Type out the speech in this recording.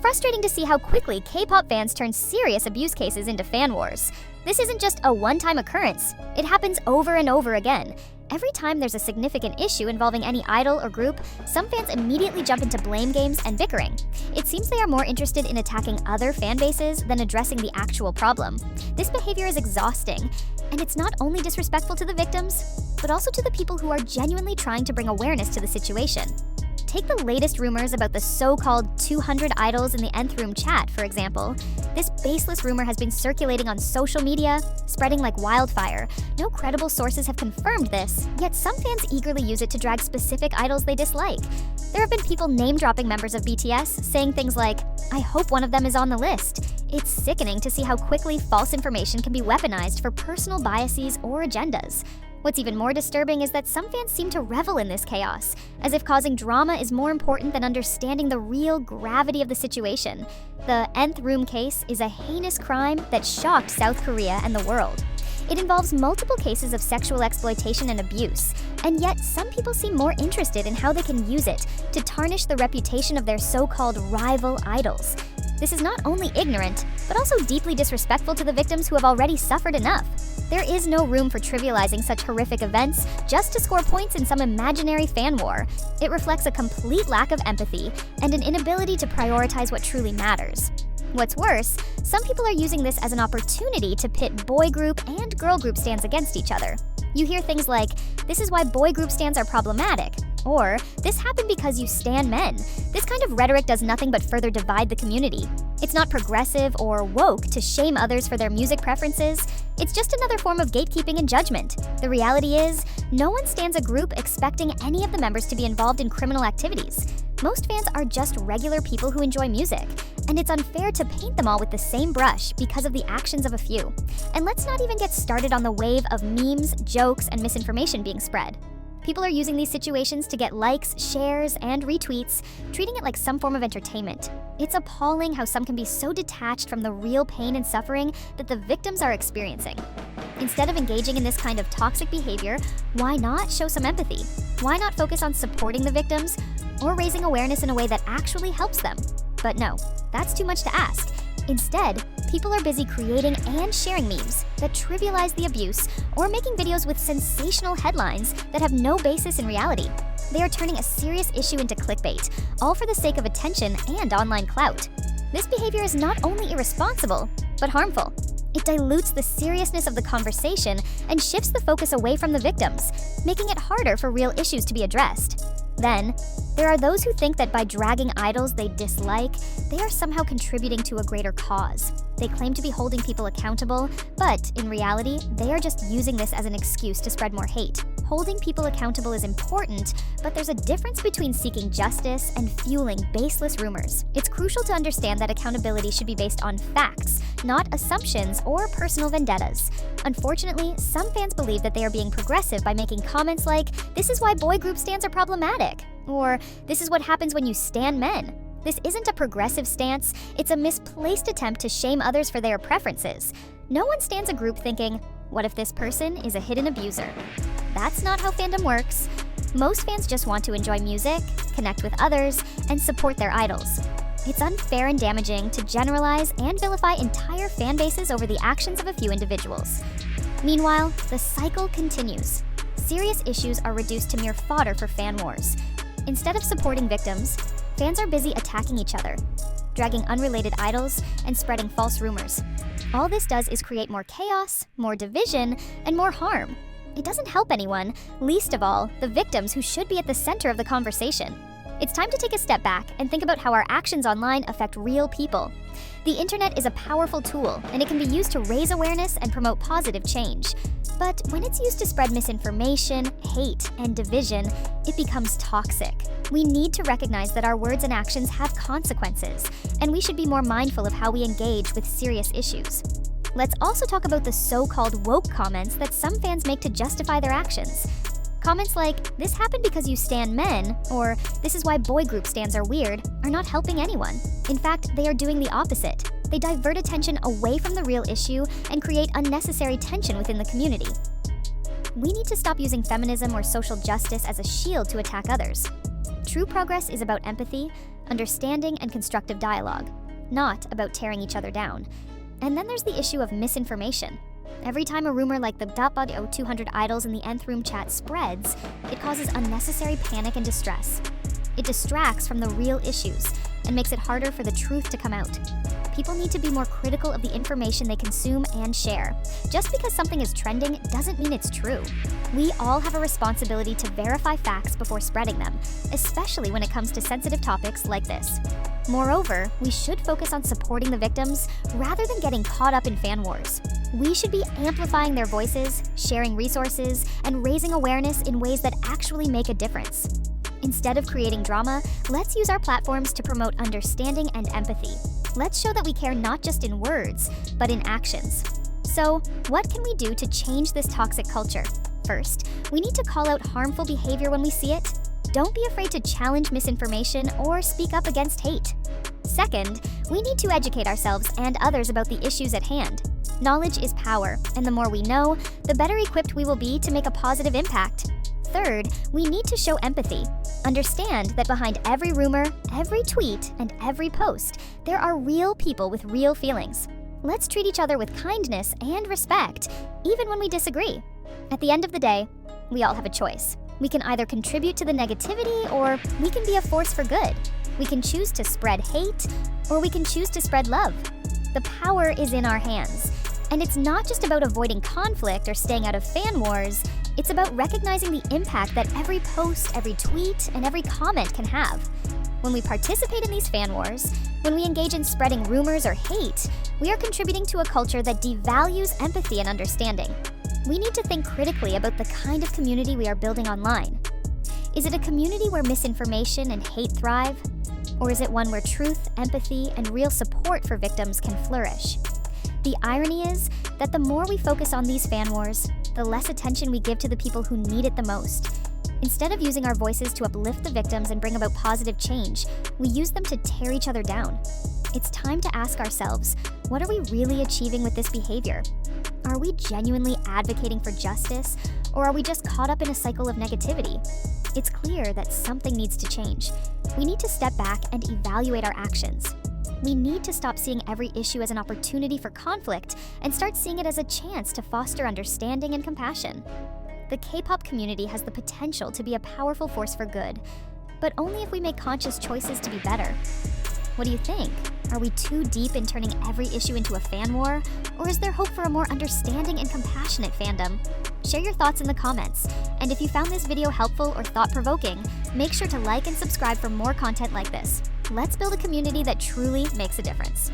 frustrating to see how quickly K-pop fans turn serious abuse cases into fan wars. This isn't just a one-time occurrence. It happens over and over again. Every time there's a significant issue involving any idol or group, some fans immediately jump into blame games and bickering. It seems they are more interested in attacking other fan bases than addressing the actual problem. This behavior is exhausting, and it's not only disrespectful to the victims, but also to the people who are genuinely trying to bring awareness to the situation. Take the latest rumors about the so-called 200 idols in the Nth Room chat, for example. This baseless rumor has been circulating on social media, spreading like wildfire. No credible sources have confirmed this, yet some fans eagerly use it to drag specific idols they dislike. There have been people name-dropping members of BTS, saying things like, "I hope one of them is on the list." It's sickening to see how quickly false information can be weaponized for personal biases or agendas. What's even more disturbing is that some fans seem to revel in this chaos, as if causing drama is more important than understanding the real gravity of the situation. The Nth Room case is a heinous crime that shocked South Korea and the world. It involves multiple cases of sexual exploitation and abuse, and yet some people seem more interested in how they can use it to tarnish the reputation of their so-called rival idols. This is not only ignorant, but also deeply disrespectful to the victims who have already suffered enough. There is no room for trivializing such horrific events just to score points in some imaginary fan war. It reflects a complete lack of empathy and an inability to prioritize what truly matters. What's worse, some people are using this as an opportunity to pit boy group and girl group stans against each other. You hear things like, "This is why boy group stans are problematic," or "This happened because you stan men." This kind of rhetoric does nothing but further divide the community. It's not progressive or woke to shame others for their music preferences. It's just another form of gatekeeping and judgment. The reality is, no one stans a group expecting any of the members to be involved in criminal activities. Most fans are just regular people who enjoy music, and it's unfair to paint them all with the same brush because of the actions of a few. And let's not even get started on the wave of memes, jokes, and misinformation being spread. People are using these situations to get likes, shares, and retweets, treating it like some form of entertainment. It's appalling how some can be so detached from the real pain and suffering that the victims are experiencing. Instead of engaging in this kind of toxic behavior, why not show some empathy? Why not focus on supporting the victims or raising awareness in a way that actually helps them? But no, that's too much to ask. Instead, people are busy creating and sharing memes that trivialize the abuse or making videos with sensational headlines that have no basis in reality. They are turning a serious issue into clickbait, all for the sake of attention and online clout. This behavior is not only irresponsible, but harmful. It dilutes the seriousness of the conversation and shifts the focus away from the victims, making it harder for real issues to be addressed. Then, there are those who think that by dragging idols they dislike, they are somehow contributing to a greater cause. They claim to be holding people accountable, but in reality, they are just using this as an excuse to spread more hate. Holding people accountable is important, but there's a difference between seeking justice and fueling baseless rumors. It's crucial to understand that accountability should be based on facts, not assumptions or personal vendettas. Unfortunately, some fans believe that they are being progressive by making comments like, "This is why boy group stans are problematic," or "This is what happens when you stan men." This isn't a progressive stance, it's a misplaced attempt to shame others for their preferences. No one stans a group thinking, "What if this person is a hidden abuser?" That's not how fandom works. Most fans just want to enjoy music, connect with others, and support their idols. It's unfair and damaging to generalize and vilify entire fan bases over the actions of a few individuals. Meanwhile, the cycle continues. Serious issues are reduced to mere fodder for fan wars. Instead of supporting victims, fans are busy attacking each other, dragging unrelated idols, and spreading false rumors. All this does is create more chaos, more division, and more harm. It doesn't help anyone, least of all, the victims who should be at the center of the conversation. It's time to take a step back and think about how our actions online affect real people. The internet is a powerful tool, and it can be used to raise awareness and promote positive change. But when it's used to spread misinformation, hate, and division, it becomes toxic. We need to recognize that our words and actions have consequences, and we should be more mindful of how we engage with serious issues. Let's also talk about the so-called woke comments that some fans make to justify their actions. Comments like, "This happened because you stan men," or "This is why boy group stans are weird," are not helping anyone. In fact, they are doing the opposite. They divert attention away from the real issue and create unnecessary tension within the community. We need to stop using feminism or social justice as a shield to attack others. True progress is about empathy, understanding, and constructive dialogue, not about tearing each other down. And then there's the issue of misinformation. Every time a rumor like the .body 200 idols in the nth room chat spreads, it causes unnecessary panic and distress. It distracts from the real issues and makes it harder for the truth to come out. People need to be more critical of the information they consume and share. Just because something is trending doesn't mean it's true. We all have a responsibility to verify facts before spreading them, especially when it comes to sensitive topics like this. Moreover, we should focus on supporting the victims rather than getting caught up in fan wars. We should be amplifying their voices, sharing resources, and raising awareness in ways that actually make a difference. Instead of creating drama, let's use our platforms to promote understanding and empathy. Let's show that we care not just in words, but in actions. So, what can we do to change this toxic culture? First, we need to call out harmful behavior when we see it. Don't be afraid to challenge misinformation or speak up against hate. Second, we need to educate ourselves and others about the issues at hand. Knowledge is power, and the more we know, the better equipped we will be to make a positive impact. Third, we need to show empathy. Understand that behind every rumor, every tweet, and every post, there are real people with real feelings. Let's treat each other with kindness and respect, even when we disagree. At the end of the day, we all have a choice. We can either contribute to the negativity, or we can be a force for good. We can choose to spread hate, or we can choose to spread love. The power is in our hands. And it's not just about avoiding conflict or staying out of fan wars. It's about recognizing the impact that every post, every tweet, and every comment can have. When we participate in these fan wars, when we engage in spreading rumors or hate, we are contributing to a culture that devalues empathy and understanding. We need to think critically about the kind of community we are building online. Is it a community where misinformation and hate thrive? Or is it one where truth, empathy, and real support for victims can flourish? The irony is that the more we focus on these fan wars, the less attention we give to the people who need it the most. Instead of using our voices to uplift the victims and bring about positive change, we use them to tear each other down. It's time to ask ourselves, what are we really achieving with this behavior? Are we genuinely advocating for justice, or are we just caught up in a cycle of negativity? It's clear that something needs to change. We need to step back and evaluate our actions. We need to stop seeing every issue as an opportunity for conflict and start seeing it as a chance to foster understanding and compassion. The K-pop community has the potential to be a powerful force for good, but only if we make conscious choices to be better. What do you think? Are we too deep in turning every issue into a fan war? Or is there hope for a more understanding and compassionate fandom? Share your thoughts in the comments. And if you found this video helpful or thought-provoking, make sure to like and subscribe for more content like this. Let's build a community that truly makes a difference.